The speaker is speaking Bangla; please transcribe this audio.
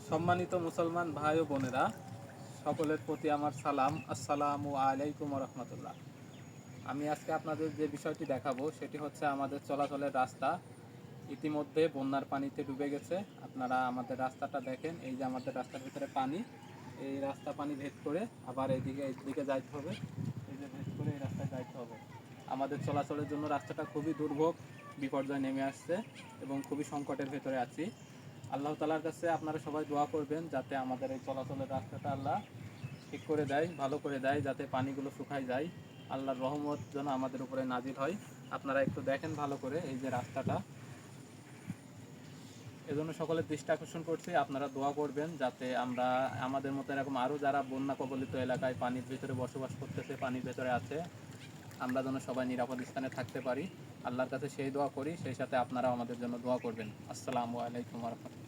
সম্মানিত মুসলমান ভাই ও বোনেরা, সকলের প্রতি আমার সালাম। আসসালামু আলাইকুম রহমতুল্লাহ। আমি আজকে আপনাদের যে বিষয়টি দেখাবো সেটি হচ্ছে আমাদের চলাচলের রাস্তা ইতিমধ্যে বন্যার পানিতে ডুবে গেছে। আপনারা আমাদের রাস্তাটা দেখেন, এই যে আমাদের রাস্তার ভিতরে পানি, এই রাস্তা পানি ভেদ করে আবার এইদিকে যাইতে হবে, এই যে ভেদ করে এই রাস্তায় যাইতে হবে। আমাদের চলাচলের জন্য রাস্তাটা খুবই দুর্ভোগ, বিপর্যয় নেমে আসছে এবং খুবই সংকটের ভেতরে আছি। আল্লাহ তালার কাছে আপনারা সবাই দোয়া করবেন যাতে আমাদের এই চলাচলের রাস্তাটা আল্লাহ ঠিক করে দেয়, ভালো করে দেয়, যাতে পানিগুলো শুকায় যায়। আল্লাহর রহমত যেন আমাদের উপরে নাজিল হয়। আপনারা একটু দেখেন ভালো করে এই যে রাস্তাটা, এজন্য সকলের দৃষ্টি আকর্ষণ করছি। আপনারা দোয়া করবেন যাতে আমরা আমাদের মতো এরকম আরও যারা বন্যা কবলিত এলাকায় পানির ভিতরে বসবাস করতেছে, পানির ভেতরে আছে, আমরা যেন সবাই নিরাপদ স্থানে থাকতে পারি। আল্লাহর কাছে সেই দোয়া করি, সেই সাথে আপনারাও আমাদের জন্য দোয়া করবেন। আসসালামু আলাইকুম ওয়া রাহমাতুল্লাহ।